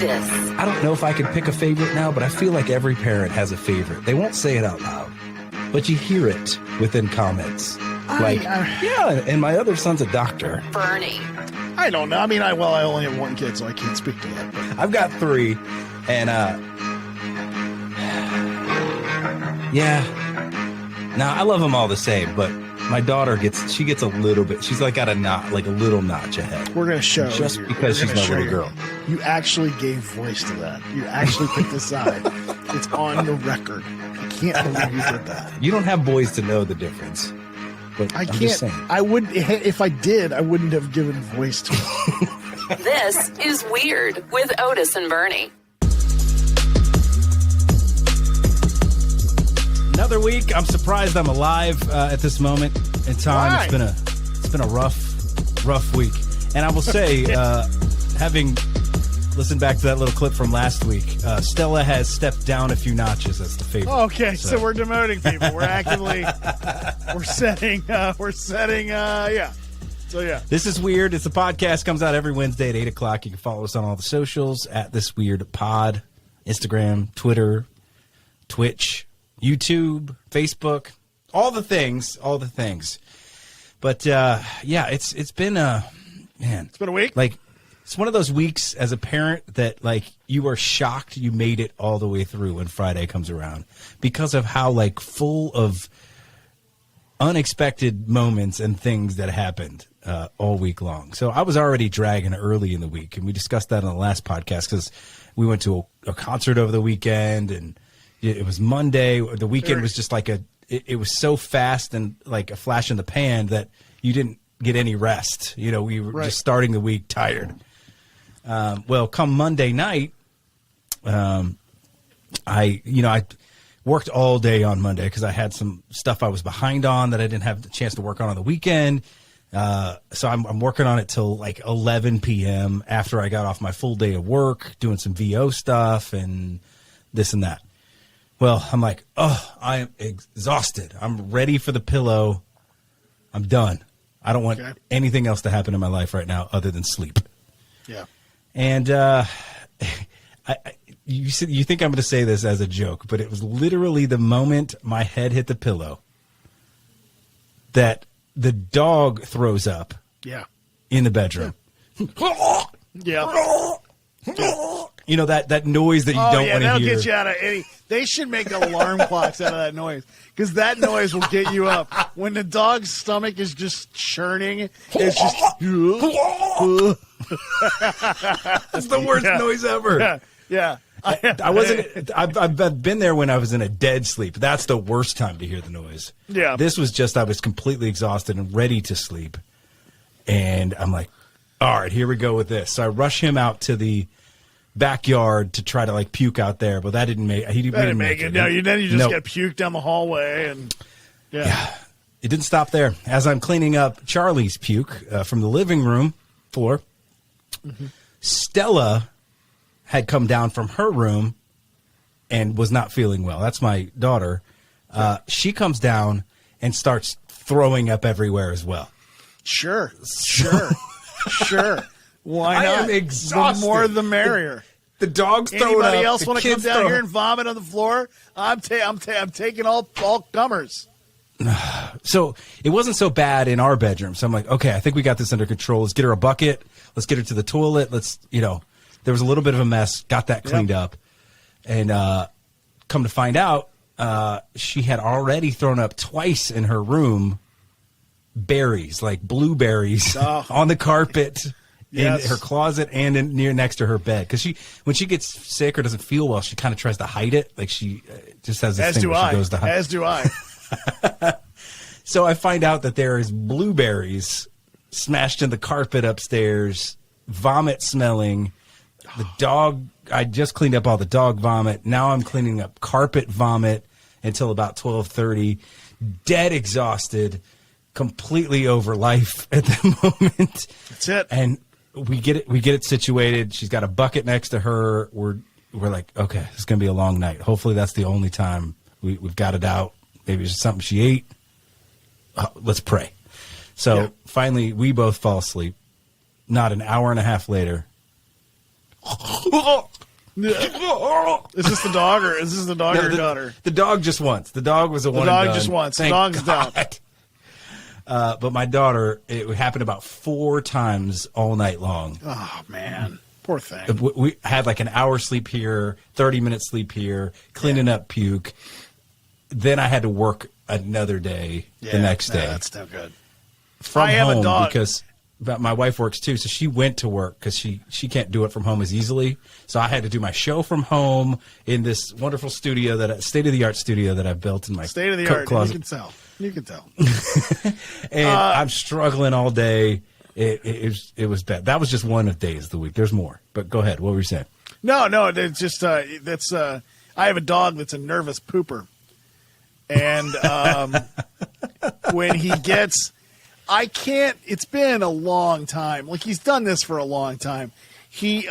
Otis. I don't know if I could pick a favorite now, but I feel like every parent has a favorite. They won't say it out loud, but you hear it within comments. Yeah, and my other son's a doctor. Bernie. I don't know. I mean, I only have one kid, so I can't speak to that. But. I've got 3, and yeah. Now I love them all the same, but my daughter gets a little bit. She's like got a little notch ahead. We're gonna show just because she's my little girl. You actually gave voice to that. You actually picked a side. It's on the record. I can't believe you did that. You don't have boys to know the difference. But I I'm can't. Just saying. I would if I did. I wouldn't have given voice to it. This is Weird with Otis and Bernie. Another week. I'm surprised I'm alive at this moment in time. Why? It's been a rough week, and I will say, having listened back to that little clip from last week, Stella has stepped down a few notches as the favorite. Oh, okay, so we're demoting people. We're actively yeah. So yeah, this is Weird. It's a podcast. Comes out every Wednesday at 8:00. You can follow us on all the socials at This Weird Pod, Instagram, Twitter, Twitch, YouTube, Facebook, all the things. But yeah, it's been it's been a week. Like it's one of those weeks as a parent that like you are shocked you made it all the way through when Friday comes around because of how like full of unexpected moments and things that happened all week long. So I was already dragging early in the week, and we discussed that on the last podcast because we went to a concert over the weekend, and it was Monday. The weekend was just like it was so fast and like a flash in the pan that you didn't get any rest. You know, we were just starting the week tired. Well, come Monday night, I worked all day on Monday because I had some stuff I was behind on that I didn't have the chance to work on the weekend. So I'm working on it till like 11 p.m. after I got off my full day of work, doing some VO stuff and this and that. Well, I'm like, I am exhausted. I'm ready for the pillow. I'm done. I don't want anything else to happen in my life right now other than sleep. Yeah. And you think I'm going to say this as a joke, but it was literally the moment my head hit the pillow that the dog throws up in the bedroom. Yeah. You know, that noise that you don't want to hear. That'll get you out of any. They should make alarm clocks out of that noise because that noise will get you up. When the dog's stomach is just churning, it's just. That's the worst noise ever. Yeah. I wasn't. I've been there when I was in a dead sleep. That's the worst time to hear the noise. Yeah. This was just I was completely exhausted and ready to sleep, and I'm like, all right, here we go with this. So I rush him out to the backyard to try to like puke out there, but that didn't make. He didn't make it. No, then you just got puked down the hallway, and yeah, it didn't stop there. As I'm cleaning up Charlie's puke from the living room floor, Stella had come down from her room and was not feeling well. That's my daughter. She comes down and starts throwing up everywhere as well. Sure. Why not? I am exhausted. The more the merrier. The dog's throwing up. Anybody else want to come down here and vomit on the floor? I'm taking all comers. So it wasn't so bad in our bedroom. So I'm like, okay, I think we got this under control. Let's get her a bucket. Let's get her to the toilet. There was a little bit of a mess. Got that cleaned up. And come to find out, she had already thrown up twice in her room berries, like blueberries, on the carpet. In her closet and near next to her bed, because when she gets sick or doesn't feel well, she kind of tries to hide it. Like she just has this thing where she goes to hide. As do I. So I find out that there is blueberries smashed in the carpet upstairs, vomit smelling. The dog. I just cleaned up all the dog vomit. Now I'm cleaning up carpet vomit until about 12:30. Dead exhausted, completely over life at the moment. That's it. And we get it situated. She's got a bucket next to her. We're like, okay, it's gonna be a long night. Hopefully that's the only time we've got it out. Maybe it's something she ate. Let's pray. So finally we both fall asleep. Not an hour and a half later, Is this the dog or is this the dog or your daughter? The dog just once. The dog was a one and done. The dog just once. The Thank dog's God. down. But my daughter, it happened about 4 times all night long. Oh, man. Poor thing. We had like an hour sleep here, 30-minute sleep here, cleaning up puke. Then I had to work another day the next day. That's no good. From I have home a dog. because my wife works too, so she went to work because she can't do it from home as easily. So I had to do my show from home in this wonderful studio, state-of-the-art studio that I've built in my State-of-the-art. closet. You can tell. And I'm struggling all day. It was bad. That was just one of days of the week. There's more, but go ahead. What were you saying? No, it's just that's. I have a dog that's a nervous pooper, and when he gets, I can't. It's been a long time. Like he's done this for a long time. He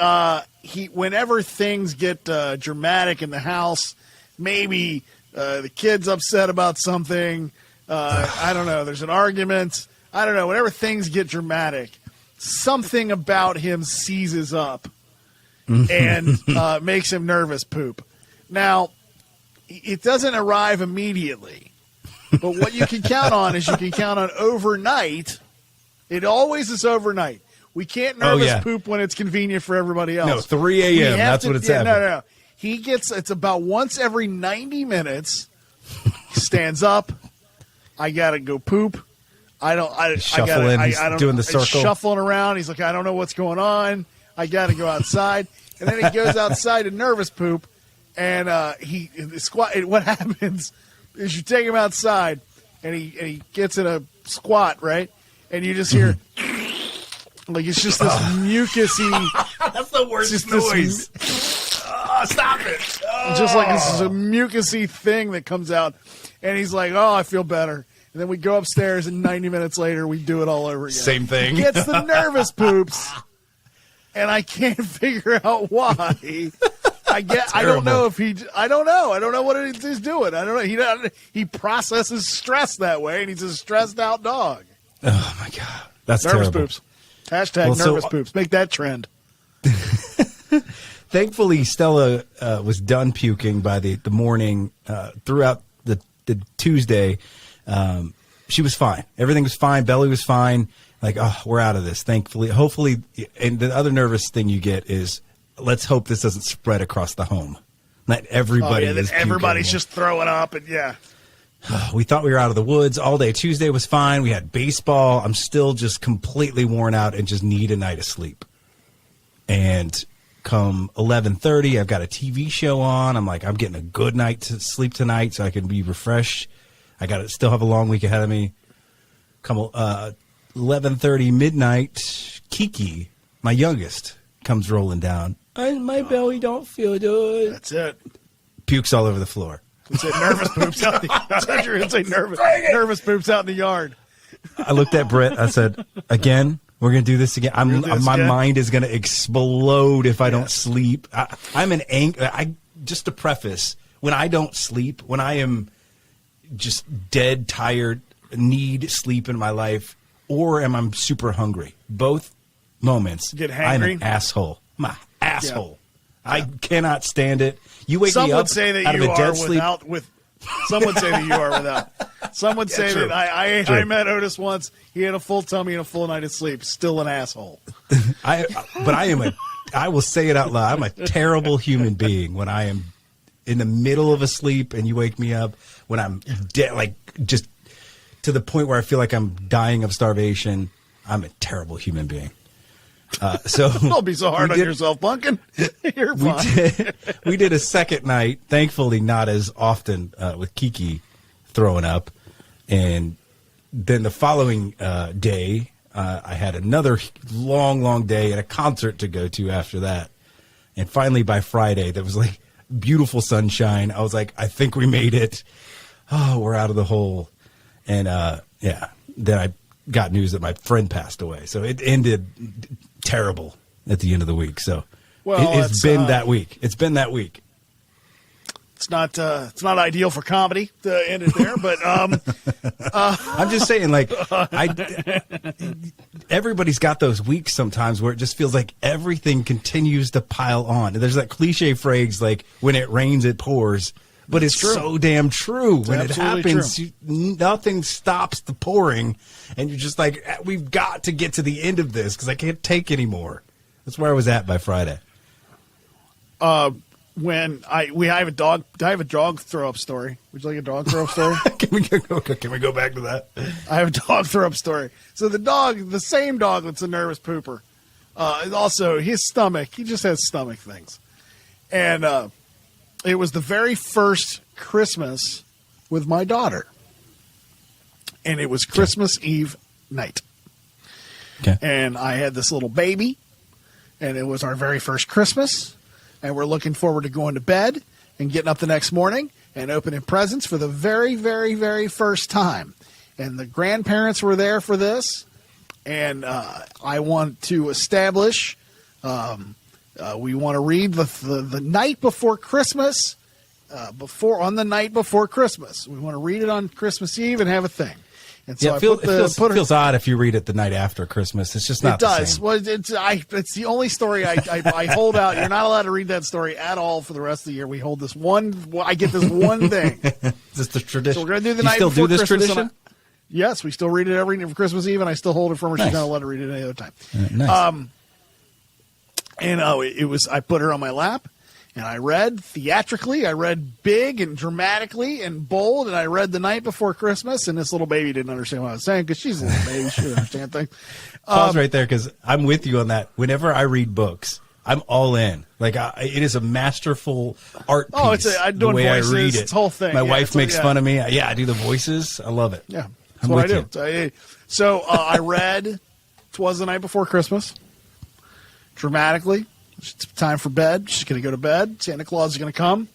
whenever things get dramatic in the house, maybe the kid's upset about something. I don't know. There's an argument. I don't know. Whenever things get dramatic, something about him seizes up and makes him nervous poop. Now, it doesn't arrive immediately, but what you can count on is overnight. It always is overnight. We can't nervous poop when it's convenient for everybody else. No, 3 a.m. That's what it's happening. No. It's about once every 90 minutes. He stands up. I got to go poop. Doing the circle. Shuffling around. He's like, I don't know what's going on. I got to go outside. And then he goes outside to nervous poop. And what happens is you take him outside, and he gets in a squat, right? And you just hear, like it's just this mucusy. That's the worst noise. Stop it. Just like this is a mucusy thing that comes out. And he's like, oh, I feel better. And then we go upstairs, and 90 minutes later, we do it all over again. Same thing. He gets the nervous poops, and I can't figure out why. I don't know if I don't know. I don't know what he's doing. I don't know. He processes stress that way, and he's a stressed out dog. Oh my God, that's nervous terrible. Poops. Hashtag nervous poops. Make that trend. Thankfully, Stella was done puking by the morning. Throughout the Tuesday, she was fine. Everything was fine. Belly was fine. Like, oh, we're out of this. Thankfully, hopefully. And the other nervous thing you get is, let's hope this doesn't spread across the home. Not everybody is puking. Everybody's just throwing up, and we thought we were out of the woods all day. Tuesday was fine. We had baseball. I'm still just completely worn out and just need a night of sleep. And come 11:30, I've got a TV show on. I'm like, I'm getting a good night to sleep tonight so I can be refreshed. I got to still have a long week ahead of me. Come 11:30 midnight, Kiki, my youngest, comes rolling down. My belly don't feel good. That's it. Pukes all over the floor. It's nervous poops out. Nervous poops out in the yard. I looked at Britt. I said, "Again, we're gonna do this again." My mind is gonna explode if I don't sleep. I'm an just to preface, when I don't sleep, when I am just dead tired, need sleep in my life, or I'm super hungry. Both moments, I'm an asshole. I'm an asshole. Yeah. I cannot stand it. You wake me up say that out of you a dead are sleep. Some would say that you are without. Some would say that I met Otis once. He had a full tummy and a full night of sleep. Still an asshole. I will say it out loud. I'm a terrible human being when I am in the middle of a sleep and you wake me up, when I'm dead, like just to the point where I feel like I'm dying of starvation. I'm a terrible human being. So don't be so hard on yourself, Bunkin. You're fine. We did a second night, thankfully not as often, with Kiki throwing up. And then the following day, I had another long day and a concert to go to after that. And finally by Friday, there was like beautiful sunshine. I was like, I think we made it. Oh, we're out of the hole. And then I got news that my friend passed away. So it ended terrible at the end of the week. So it's been that week. It's been that week. It's not ideal for comedy to end it there, but I'm just saying, like, everybody's got those weeks sometimes where it just feels like everything continues to pile on. And there's that cliche phrase, like, when it rains, it pours. But it's true. so damn true. When it happens, true. nothing stops the pouring. And you're just like, we've got to get to the end of this because I can't take anymore. That's where I was at by Friday. When I have a dog throw up story. Would you like a dog throw up story? Can we go back to that? I have a dog throw up story. So the same dog that's a nervous pooper, also his stomach, he just has stomach things. And it was the very first Christmas with my daughter. And it was Christmas Eve night. Okay. And I had this little baby, and it was our very first Christmas. And we're looking forward to going to bed and getting up the next morning and opening presents for the very, very, very first time. And the grandparents were there for this. And I want to establish, we want to read the night before Christmas, on the night before Christmas. We want to read it on Christmas Eve and have a thing. And so it feels odd if you read it the night after Christmas. It's just not the same. It does. Well, it's the only story I hold out. You're not allowed to read that story at all for the rest of the year. We hold this one. I get this one thing. Is this the tradition? So we're going to do the you night still before do this Christmas. tradition? Yes, we still read it every Christmas Eve, and I still hold it from her. Nice. She's not allowed to read it any other time. Nice. And it was. I put her on my lap, and I read theatrically. I read big and dramatically and bold, and I read the night before Christmas. And this little baby didn't understand what I was saying because she's a little baby. She doesn't understand things. Pause right there because I'm with you on that. Whenever I read books, I'm all in. Like it is a masterful art piece. Oh, I'm doing the way voices. I read it. It's the whole thing. My wife makes fun of me. Yeah, I do the voices. I love it. Yeah, that's what I do. So I read "'Twas the Night Before Christmas" dramatically. It's time for bed. She's going to go to bed. Santa Claus is going to come.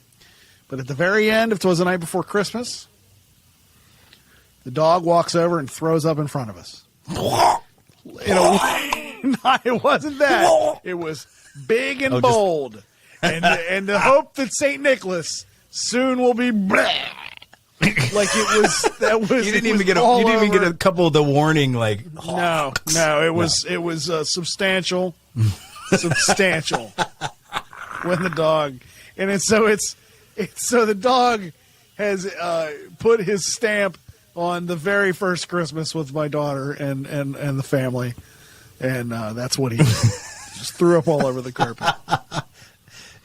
But at the very end of "'Twas the Night Before Christmas," the dog walks over and throws up in front of us. It wasn't that. It was big and bold. And the hope that St. Nicholas soon will be like it was. That was. You didn't even get a couple of the warning. Like no, it was substantial. Substantial when the dog so the dog has put his stamp on the very first Christmas with my daughter and the family, and that's what he just threw up all over the carpet.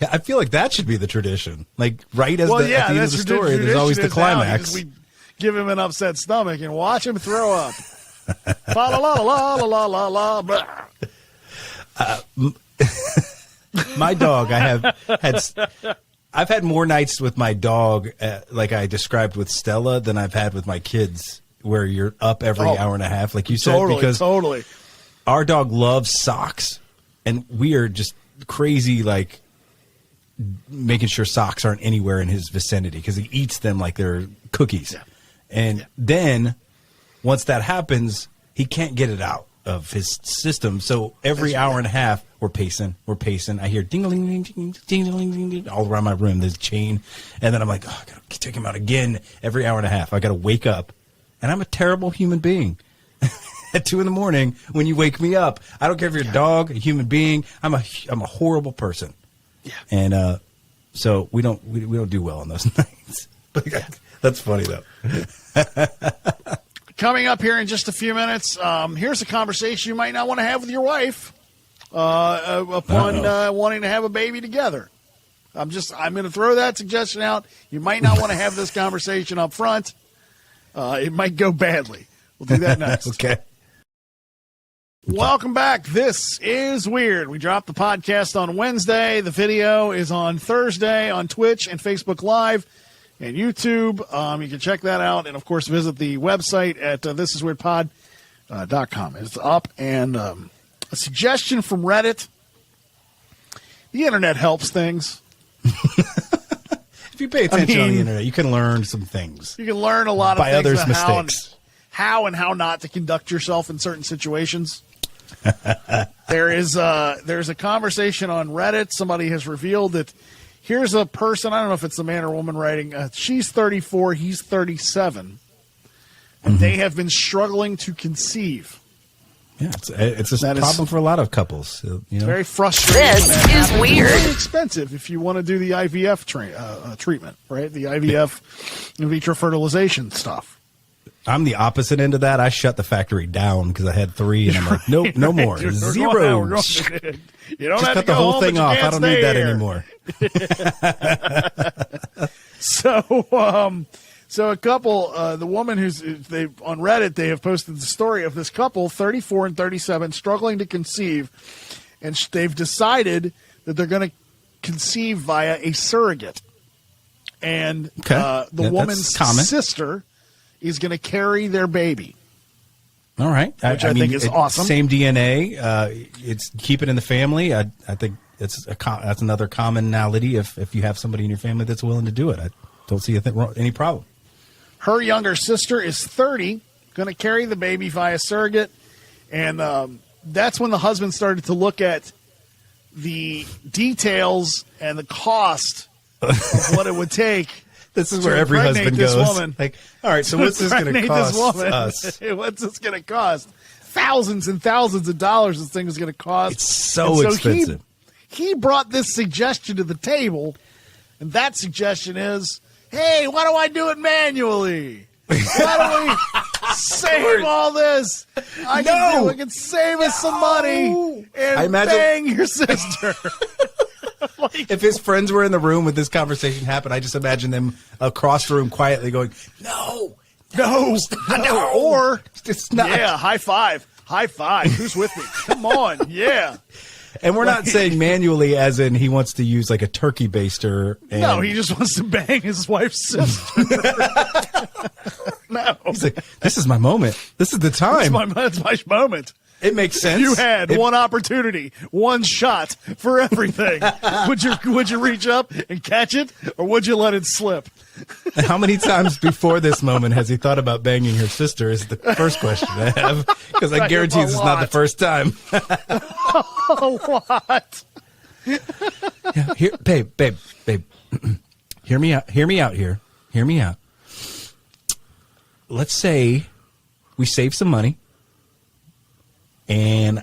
Yeah, I feel like that should be the tradition. Like at the end of the story, there's always the climax. We give him an upset stomach and watch him throw up. La la la la la la la la. My dog, I've had more nights with my dog, like I described with Stella, than I've had with my kids, where you're up every hour and a half, like you said, because our dog loves socks, and we are just crazy, like making sure socks aren't anywhere in his vicinity because he eats them like they're cookies. Yeah. And then once that happens, he can't get it out of his system. So every hour and a half, we're pacing. I hear ding-a-ling, ding-a-ling, all around my room. There's a chain. And then I'm like, I got to take him out again every hour and a half. I got to wake up. And I'm a terrible human being. At 2 a.m, when you wake me up, I don't care if you're a dog, a human being. I'm a horrible person. Yeah. And so we don't do well on those nights. But that's funny though. Coming up here in just a few minutes, here's a conversation you might not want to have with your wife upon wanting to have a baby together. I'm going to throw that suggestion out. You might not want to have this conversation up front. It might go badly. We'll do that next. Okay. Welcome back. This is Weird. We dropped the podcast on Wednesday. The video is on Thursday on Twitch and Facebook Live and YouTube. You can check that out. And, of course, visit the website at thisisweirdpod.com. It's up. And a suggestion from Reddit. The Internet helps things. If you pay attention on the Internet, you can learn some things. You can learn a lot of by things others' mistakes. How and how not to conduct yourself in certain situations. There's a conversation on Reddit. Somebody has revealed that here's a person, I don't know if it's a man or woman writing, she's 34, he's 37, and they have been struggling to conceive. Yeah, it's a problem for a lot of couples. It's very frustrating. This is weird. It's very expensive if you want to do the IVF treatment, right? The IVF in vitro fertilization stuff. I'm the opposite end of that. I shut the factory down because I had 3, and I'm like, nope, no more. Zero. You don't Just have cut to the go whole home, thing but you off. I can't don't stay need that here. anymore. So a couple, the woman they on Reddit, they have posted the story of this couple, 34 and 37, struggling to conceive, and they've decided that they're going to conceive via a surrogate, and the woman's sister is going to carry their baby. All right, which I think is awesome. Same DNA, it's keep it in the family. I think that's another commonality. If you have somebody in your family that's willing to do it, I don't see any problem. Her younger sister is 30, going to carry the baby via surrogate, and that's when the husband started to look at the details and the cost of what it would take. This is where every husband goes. Woman, like, all right, so what's this going to cost us? What's this going to cost? Thousands and thousands of dollars this thing is going to cost. It's so expensive. He brought this suggestion to the table, and that suggestion is, hey, why don't I do it manually? Why don't we save all this? I can save us some money and bang your sister. If his friends were in the room when this conversation happened, I just imagine them across the room quietly going, no. Or, it's not. Yeah, high five. Who's with me? Come on, yeah. And we're not saying manually as in he wants to use like a turkey baster. No, he just wants to bang his wife's sister. No. He's like, this is my moment. This is the time. That's my moment. It makes sense. You had one opportunity, one shot for everything. Would you reach up and catch it, or would you let it slip? How many times before this moment has he thought about banging her sister is the first question I have, because I guarantee this is not the first time. What? Yeah, babe. Hear me out here. Hear me out. Let's say we save some money, and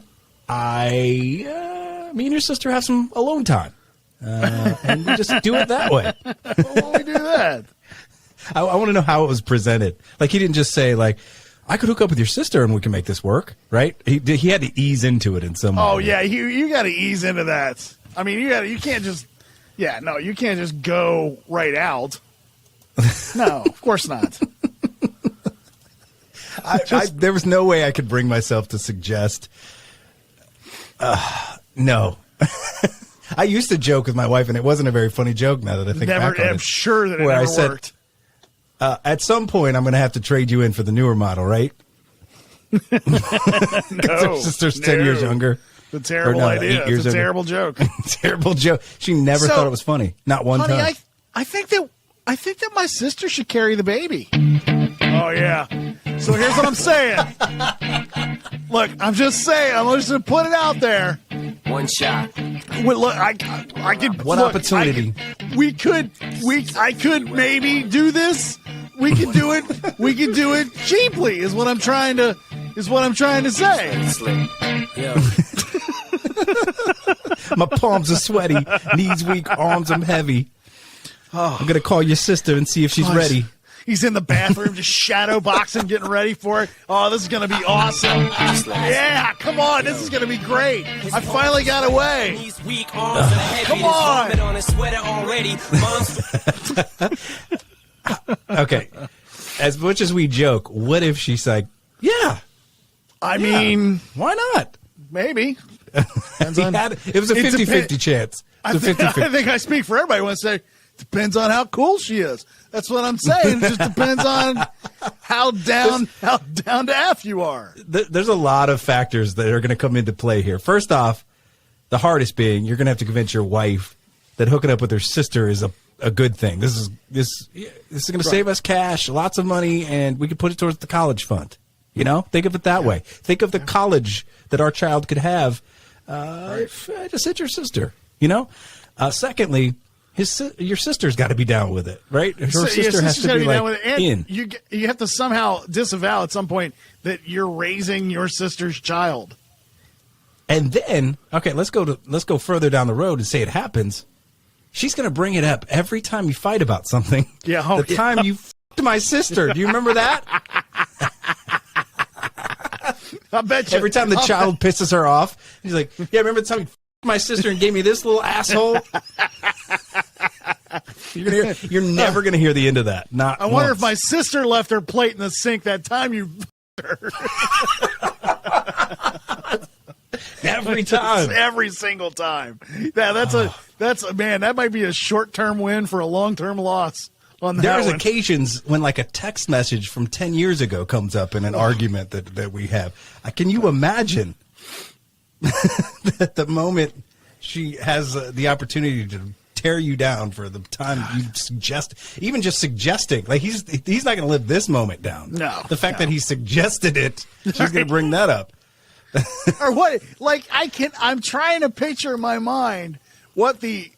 me and your sister have some alone time. And we just do it that way. Why don't we do that? I want to know how it was presented. Like, he didn't just say, like, I could hook up with your sister and we can make this work, right? He had to ease into it in some way. Oh, yeah, you got to ease into that. I mean, you can't just go right out. No, of course not. There was no way I could bring myself to suggest. No. I used to joke with my wife, and it wasn't a very funny joke now that I think back on it. I'm sure that it never worked. At some point, I'm going to have to trade you in for the newer model, right? No. Her sister's 10 years younger. It's a terrible idea. It's a terrible joke. Terrible joke. She never thought it was funny. Not one time. I think that my sister should carry the baby. Oh, yeah. So here's what I'm saying. Look, I'm just saying. I'm just going to put it out there. One shot. Well, look, I could. What opportunity? I could maybe do this. We could do it. We could do it cheaply. Is what I'm trying to say. Yeah. My palms are sweaty. Knees weak. Arms I'm heavy. I'm gonna call your sister and see if she's ready. He's in the bathroom just shadow boxing, getting ready for it. Oh, this is going to be awesome. Yeah, come on. This is going to be great. I finally got away. Come on. Okay. As much as we joke, what if she's like, yeah. I mean, why not? Maybe. It was a 50-50 chance. I think I speak for everybody when I say, depends on how cool she is. That's what I'm saying. It just depends on how down to F you are. There's a lot of factors that are going to come into play here. First off, the hardest being you're going to have to convince your wife that hooking up with her sister is a good thing. This is going to save us cash, lots of money, and we can put it towards the college fund. You know, think of it that way. Think of the college that our child could have if I just hit your sister. You know. Secondly, Your sister's got to be down with it, right? Her sister has to gotta be down like with it. And in. you have to somehow disavow at some point that you're raising your sister's child. And then, okay, let's go further down the road and say it happens. She's going to bring it up every time you fight about something. Yeah, the time you f***ed my sister. Do you remember that? I bet you. Every time the child pisses her off, he's like, "Yeah, remember the time you f***ed my sister and gave me this little asshole?" You're never going to hear the end of that. Not. I wonder once. if my sister left her plate in the sink that time you f***ed her. Every time. Every single time. Yeah, that's a man, that might be a short-term win for a long-term loss on that There's one. occasions when like a text message from 10 years ago comes up in an argument that we have. Can you imagine that the moment she has the opportunity to tear you down for the time you suggest, even just suggesting, like he's not going to live this moment down. No. The fact that he suggested it, she's going to bring that up. Or what? Like I'm trying to picture in my mind what the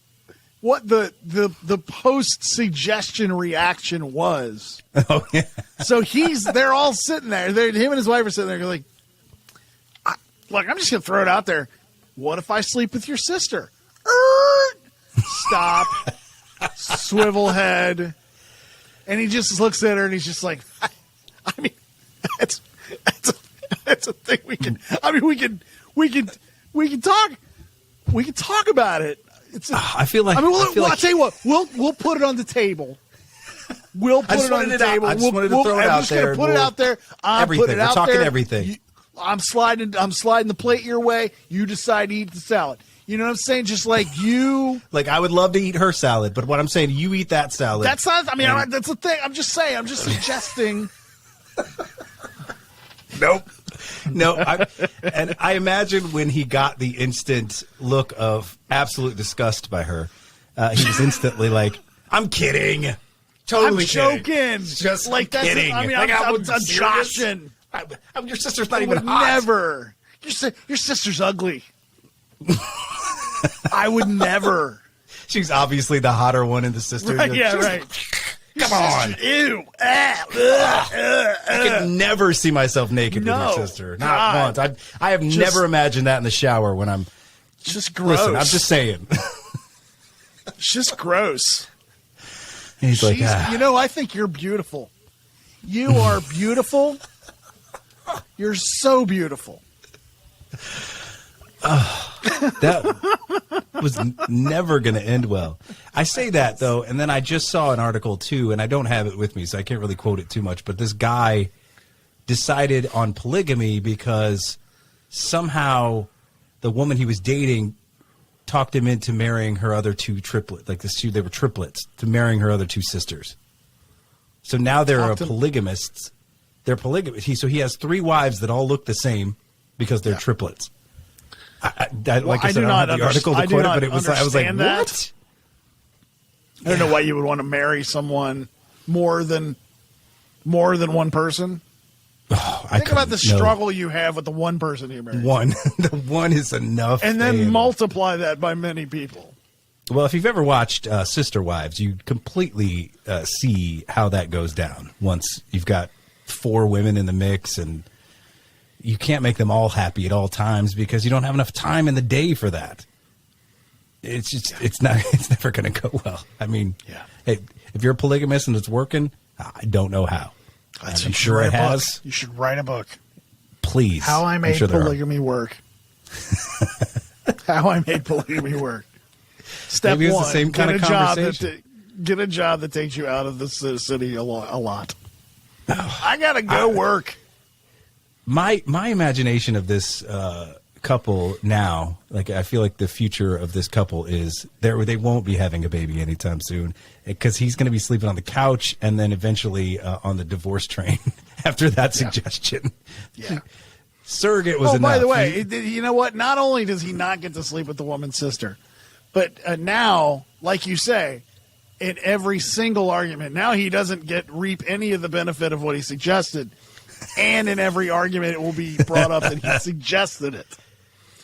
post suggestion reaction was. Oh yeah. So they're all sitting there. Him and his wife are sitting there like, look, I'm just gonna throw it out there. What if I sleep with your sister? Stop. Swivel head. And he just looks at her and he's just like, I mean, that's a thing we can. I mean, we can talk about it. I feel like. I mean, I feel I'll like tell you what. We'll put it on the table. We'll put it on the table. I just wanted to throw it I'm out just there. gonna put it out there. Everything. Put it out We're talking there. everything. I'm sliding the plate your way. You decide to eat the salad. You know what I'm saying? Just like you. Like I would love to eat her salad, but what I'm saying, you eat that salad. That's not. I mean, that's the thing. I'm just saying. I'm just suggesting. Nope. No, I imagine when he got the instant look of absolute disgust by her, he was instantly like, "I'm kidding, totally I'm joking, kidding. Just like that's. kidding." I mean, like, I'm serious? joshing. Your sister's not I even would hot. never. Your sister's ugly. I would never. She's obviously the hotter one in the sister. Right, yeah, right. Come on. Ew. I could never see myself naked with No. your sister. Not God. once. I have never imagined that in the shower when I'm. Just gross. Listen, I'm just saying. It's just gross. He's like, You know, I think you're beautiful. You are beautiful. You're so beautiful. that was never going to end well. I say that, though, and then I just saw an article, too, and I don't have it with me, so I can't really quote it too much, but this guy decided on polygamy because somehow the woman he was dating talked him into marrying her other two triplets, they were triplets, to marrying her other two sisters. So now they're polygamists. They're polygamists. So he has 3 wives that all look the same because they're triplets. I don't have the article to quote it, but it was. I was like, what? I don't know why you would want to marry someone more than one person. Oh, Think about the struggle you have with the one person you marry. The one is enough, and then multiply that by many people. Well, if you've ever watched Sister Wives, you completely see how that goes down. Once you've got 4 women in the mix, and you can't make them all happy at all times because you don't have enough time in the day for that. It's just, it's never going to go well. I mean, hey, if you're a polygamist and it's working, I don't know how. I'm sure it has. You should write a book. Please. How I made polygamy work. How I made polygamy work. Step Maybe it's 1, the same kind of conversation. Get a job that takes you out of the city a lot. I got to go work. My imagination of this couple now, like I feel like the future of this couple is they won't be having a baby anytime soon because he's going to be sleeping on the couch and then eventually on the divorce train after that suggestion. Yeah. Surrogate was enough. By the way, you know what? Not only does he not get to sleep with the woman's sister, but now, like you say, in every single argument, now he doesn't reap any of the benefit of what he suggested. And in every argument, it will be brought up that he suggested it.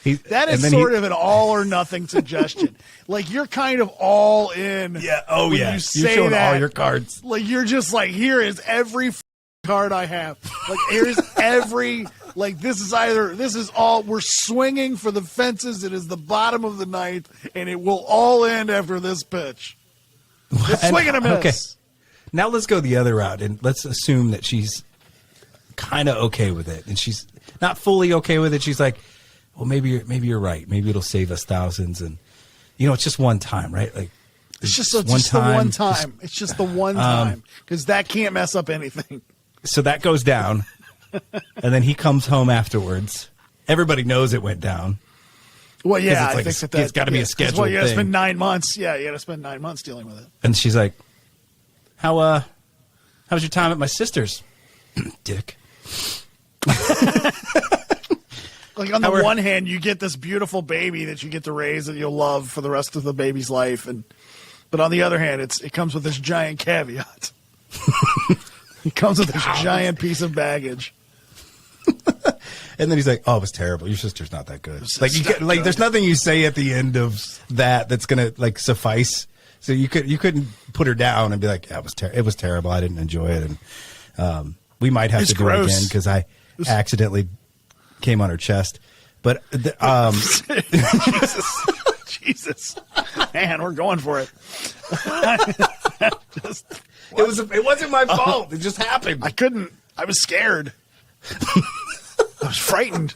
That is sort of an all or nothing suggestion. Like you're kind of all in. Yeah. Oh, when yeah. You say showing that, all your cards. Like you're just like, here is every card I have. Like here's every. Like this is all. We're swinging for the fences. It is the bottom of the ninth, and it will all end after this pitch. It's swing and a miss. Okay. Now let's go the other route, and let's assume that she's kind of okay with it, and she's not fully okay with it. She's like, well, maybe you're right. Maybe it'll save us thousands, and it's just one time, right? Like it's just the one time. It's just the one time because that can't mess up anything. So that goes down, and then he comes home afterwards. Everybody knows it went down. Well, yeah, I think it's got to be a scheduled thing. Well, you got to thing. spend 9 months. Yeah, you got to spend 9 months dealing with it. And she's like, how was your time at my sister's? Dick. Like on the one hand, you get this beautiful baby that you get to raise that you'll love for the rest of the baby's life, but on the other hand, it comes with this giant caveat. It comes with this giant piece of baggage. And then he's like, "Oh, it was terrible. Your sister's not that good." There's nothing you say at the end of that's gonna suffice. So you couldn't put her down and be like, yeah, "It was terrible. I didn't enjoy it." And we might have to do it again because I accidentally came on her chest. But Jesus, man, we're going for it. It wasn't my fault. It just happened. I was scared. I was frightened.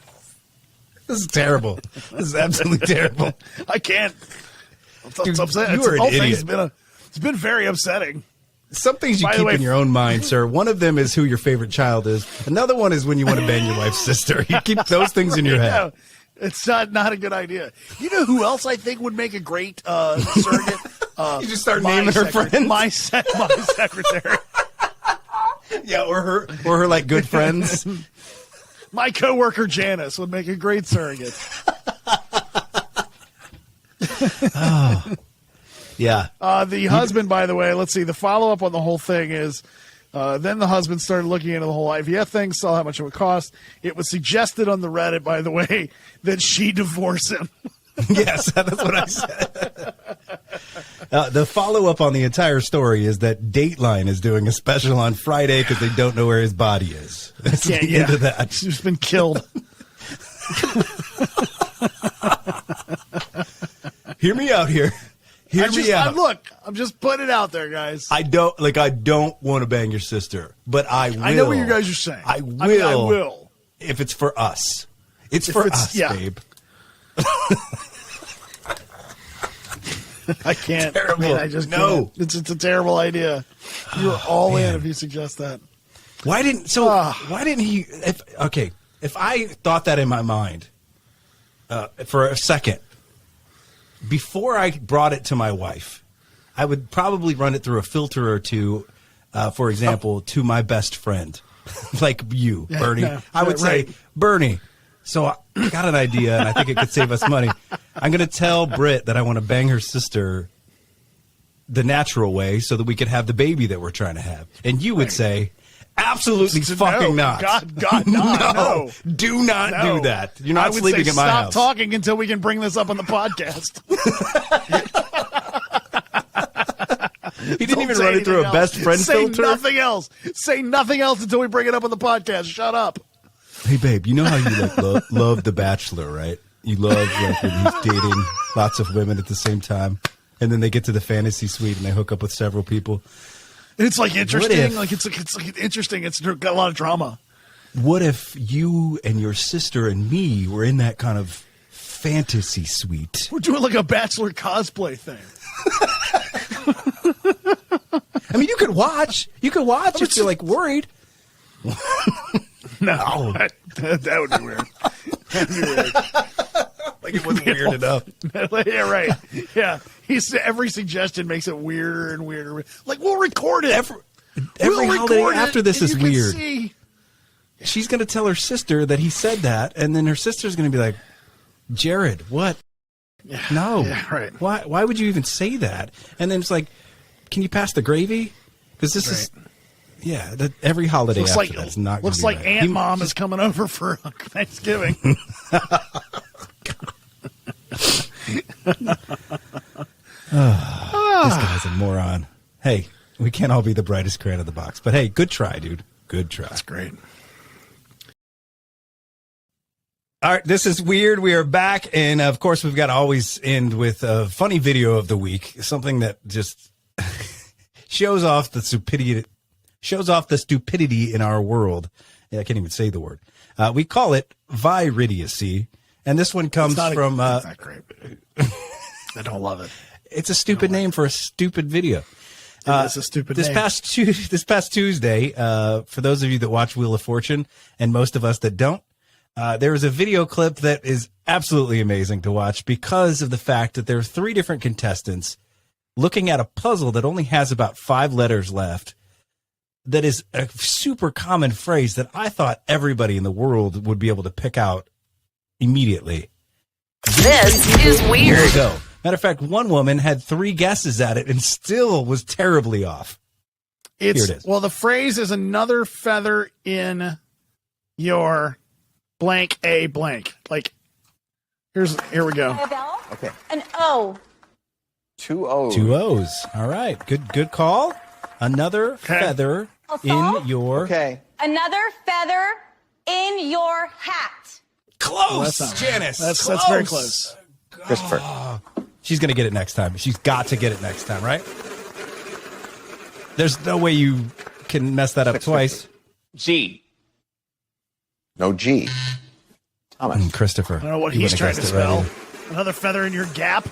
This is terrible. This is absolutely terrible. I can't. Dude, upsetting. You are an idiot. It's been very upsetting. Some things you keep in your own mind, sir. One of them is who your favorite child is. Another one is when you want to bang your wife's sister. You keep those things in your head. It's not a good idea. You know who else I think would make a great surrogate? You just start naming her friends. My secretary. Yeah, or her like good friends. My coworker Janice would make a great surrogate. Oh. Yeah. The husband, by the way, let's see. The follow-up on the whole thing is then the husband started looking into the whole IVF thing, saw how much it would cost. It was suggested on the Reddit, by the way, that she divorce him. Yes, that's what I said. The follow-up on the entire story is that Dateline is doing a special on Friday because they don't know where his body is. That's the end of that. He's been killed. Hear me out here. Hear me out. Look, I'm just putting it out there, guys. I don't want to bang your sister, but I will. I know what you guys are saying. I will. I mean, I will. If it's for us. It's for us, babe. I can't. Terrible. I mean, I just no. Can't. It's a terrible idea. You're all in if you suggest that. Why didn't he? If I thought that in my mind for a second before I brought it to my wife, I would probably run it through a filter or two. For example, to my best friend, like you, Bernie. I would say, Bernie. So I got an idea, and I think it could save us money. I'm going to tell Britt that I want to bang her sister the natural way so that we could have the baby that we're trying to have. And you would say, absolutely fucking not. God, no. Do not do that. You're not sleeping at my house. Stop talking until we can bring this up on the podcast. He didn't even run it through a best friend filter. Say nothing else. Say nothing else until we bring it up on the podcast. Shut up. Hey, babe, you know how you love The Bachelor, right? You love when he's dating lots of women at the same time, and then they get to the fantasy suite and they hook up with several people. It's interesting. It's interesting. It's got a lot of drama. What if you and your sister and me were in that kind of fantasy suite? We're doing like a Bachelor cosplay thing. I mean, you could watch. If you're like worried. No, that would be weird. That'd be weird. Like it wasn't weird enough. Yeah, right. Yeah, every suggestion makes it weirder and weirder. Like we'll record it. Every holiday after this is weird. See. She's going to tell her sister that he said that, and then her sister's going to be like, "Jared, what? Yeah, no, yeah, right. Why would you even say that?" And then it's like, "Can you pass the gravy?" Because this is. Yeah, every holiday looks after like, that's not. Looks like Aunt Mom is coming over for Thanksgiving. This guy's a moron. Hey, we can't all be the brightest crayon of the box. But hey, good try, dude. Good try. That's great. All right, this is weird. We are back, and of course, we've got to always end with a funny video of the week, something that just shows off the stupidity in our world. Yeah, I can't even say the word. We call it VirIdiocy, and this one comes from. It's not great. I don't love it. It's a stupid name for a stupid video. It's a stupid name. This past Tuesday, for those of you that watch Wheel of Fortune, and most of us that don't. There was a video clip that is absolutely amazing to watch because of the fact that there are 3 different contestants looking at a puzzle that only has about 5 letters left. That is a super common phrase that I thought everybody in the world would be able to pick out immediately. This is weird. Here we go. Matter of fact, one woman had 3 guesses at it and still was terribly off. Here it is. Well, the phrase is another feather in your blank a blank. Like, here we go. Okay. An O. 2 O's. 2 O's. All right. Good call. Another feather in your... Okay. Another feather in your hat. Close, Well, Janice. That's very close. Christopher. She's going to get it next time. She's got to get it next time, right? There's no way you can mess that up twice. G. No G. Thomas. Christopher. I don't know what you he's wouldn't trying to have guessed spell. Another feather in your gap.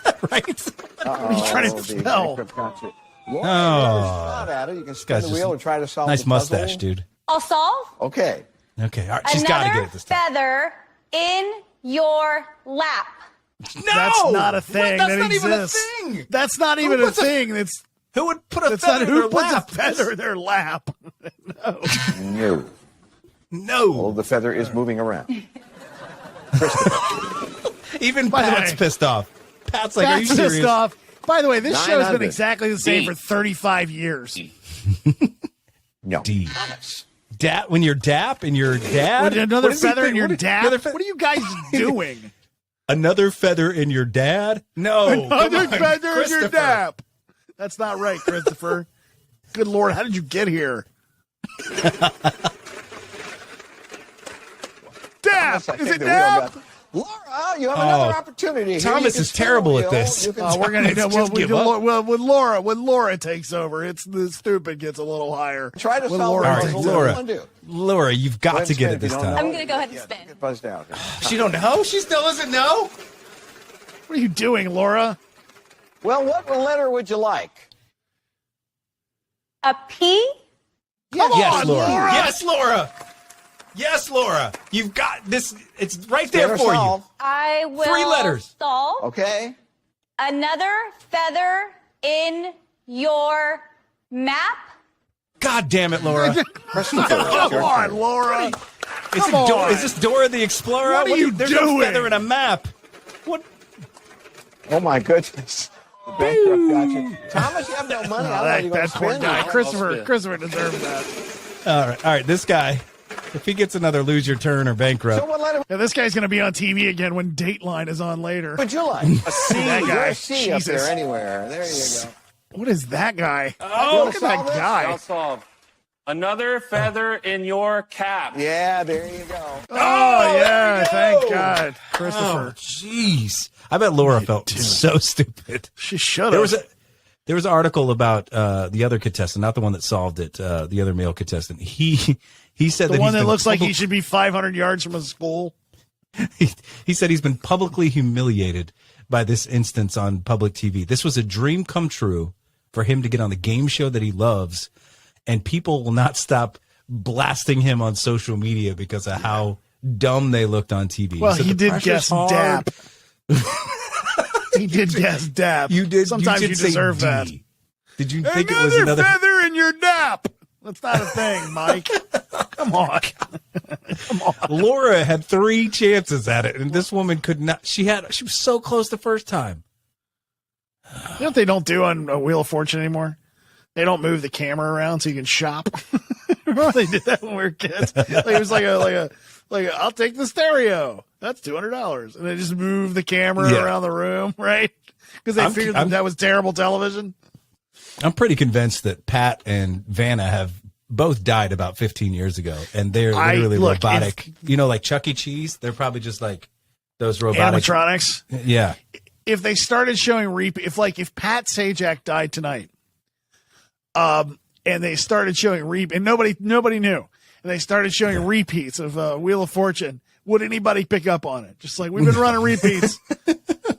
it, right? What are you trying to spell? Not at it. You can spin the wheel and try to solve nice the puzzle. mustache, dude. I'll solve. Okay. Okay, all right. She's got to get it this time. Feather in your lap. No! That's not a thing. That's that not exists. even a thing. That's not even a thing. It's Who would put a that's feather not in who their puts lap? a feather in their lap. No. No. Well, the feather is moving around. Even By the Pat's way- pissed off. Pat's like, are you That's serious? pissed off. By the way, this show has been 900. exactly the same for 35 years. No. D. When you're dap and your dad. With another What is he feather in think- your what- dap? another fe- What are you guys doing? Another feather in your dad? No. Another come on, feather in your Christopher. dap. That's not right, Christopher. Good Lord, how did you get here? Dap! I Is think it the wheel dap? got- Laura, you have another opportunity. Here Thomas you can is spin terrible the at wheel. this. You can We're gonna Let's just give up. when Laura takes over, it's the stupid gets a little higher. try to When solve Laura the All right, takes puzzle. over. Laura. What do you want to do? Laura, you've got ahead to and get spin it if you this don't time. know. I'm going to go ahead and spin. Get buzzed out. She don't know? She still doesn't know? What are you doing, Laura? Well, what letter would you like? A P? Yes, on, Laura. Laura. Yes, Laura. Yes, Laura. You've got this. It's right Spin there or for solve? I will 3 letters. solve. Okay. Another feather in your map. you. God damn it, Laura. Christopher, it's Come your on, turn. Laura. Is this Dora the Explorer? What are you There's no doing? feather in a map. What? Oh, my goodness. The bankrupt got you. Thomas, you have no money. I don't know. You That going to poor spin? guy, now? Christopher deserves that. All right. This guy, if he gets another lose your turn or So bankrupt, what letter Yeah, this guy's going to be on TV again when Dateline is on later. would you like? A C. That guy. You're a C up Jesus. there anywhere. There you go. What is that guy? Oh, Look at that guy. I'll solve. Another feather in your cap. Yeah, there you go. Oh, yeah, there you thank go. God. oh, Christopher. jeez. I bet Laura felt so stupid. She should There have. was an article about the other contestant, not the one that solved it, the other male contestant. He said The that one he's that been looks like he public- should be 500 yards from a school. he said he's been publicly humiliated by this instance on public TV. This was a dream come true for him to get on the game show that he loves, and people will not stop blasting him on social media because of how dumb they looked on TV. Well, said he the did pressure's guess hard. DAP. He did guess DAP. You did. Sometimes you, did say deserve D. that. Did you think it was another? feather in your nap. That's not a thing, Mike. Come on. Laura had 3 chances at it, and this woman could not. She was so close the first time. You know what they don't do on Wheel of Fortune anymore? They don't move the camera around so you can shop. Remember they did that when we were kids? Like, it was like Like, I'll take the stereo. That's $200. And they just move the camera around the room, right? Because they figured that was terrible television. I'm pretty convinced that Pat and Vanna have both died about 15 years ago, and they're literally robotic. Like Chuck E. Cheese, they're probably just like those robotic animatronics. Yeah. If they started showing if Pat Sajak died tonight, and they started showing and nobody knew, and they started showing repeats of Wheel of Fortune, would anybody pick up on it? Just like, we've been running repeats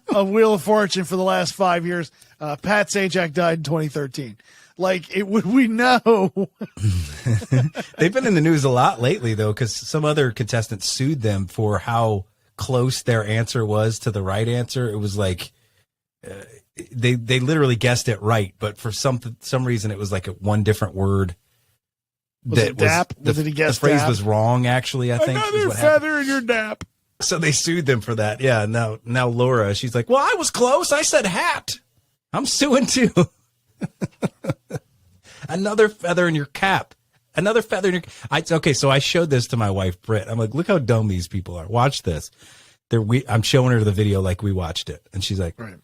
of Wheel of Fortune for the last 5 years. Pat Sajak died in 2013. Like, we know. They've been in the news a lot lately, though, because some other contestants sued them for how close their answer was to the right answer. It was like they literally guessed it right, but for some reason it was like one different word. Was it dap? Did he guess the phrase dap? was wrong, actually, I think. Another feather in your dap. So they sued them for that. Yeah, now Laura, she's like, well, I was close. I said hat. I'm suing too. Another feather in your cap. Another feather in your... Okay, so I showed this to my wife, Britt. I'm like, look how dumb these people are. Watch this. I'm showing her the video like we watched it. And she's like, right.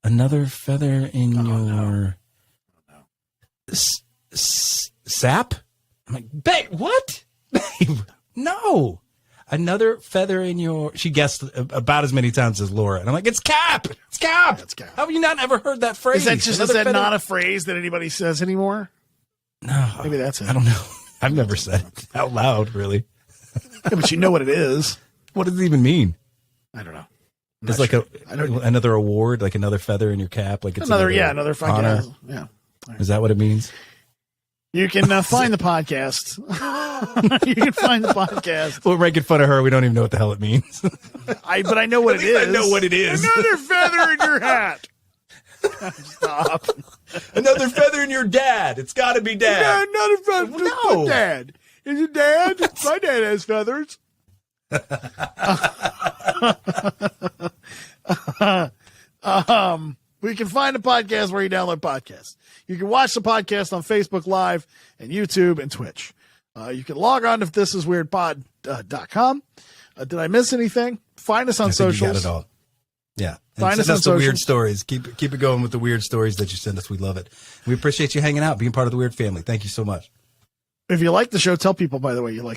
Another feather in your... Sap? I'm like, babe, what? Babe, no. Another feather in your... She guessed about as many times as Laura. And I'm like, it's cap. It's cap. It's cap. How have you not ever heard that phrase? Is that not a phrase that anybody says anymore? No. Maybe that's it. I don't know. I've never said it out loud, really. Yeah, but you know what it is. What does it even mean? I don't know. It's like another award, like another feather in your cap. Like it's another fucking honor. Yeah. Right. Is that what it means? You can find the podcast. You can find the podcast. We're making fun of her. We don't even know what the hell it means. But I know what it is. I know what it is. Another feather in your hat. Stop. Another feather in your dad. It's got to be dad. Yeah, another feather. No. Dad. Is it dad? My dad has feathers. We can find a podcast where you download podcasts. You can watch the podcast on Facebook Live and YouTube and Twitch. You can log on to thisisweirdpod.com. Did I miss anything? Find us on socials. You got it all. Yeah. Find us on the weird socials. stories. Keep it going with the weird stories that you send us. We love it. We appreciate you hanging out, being part of the weird family. Thank you so much. If you like the show, tell people, by the way, you like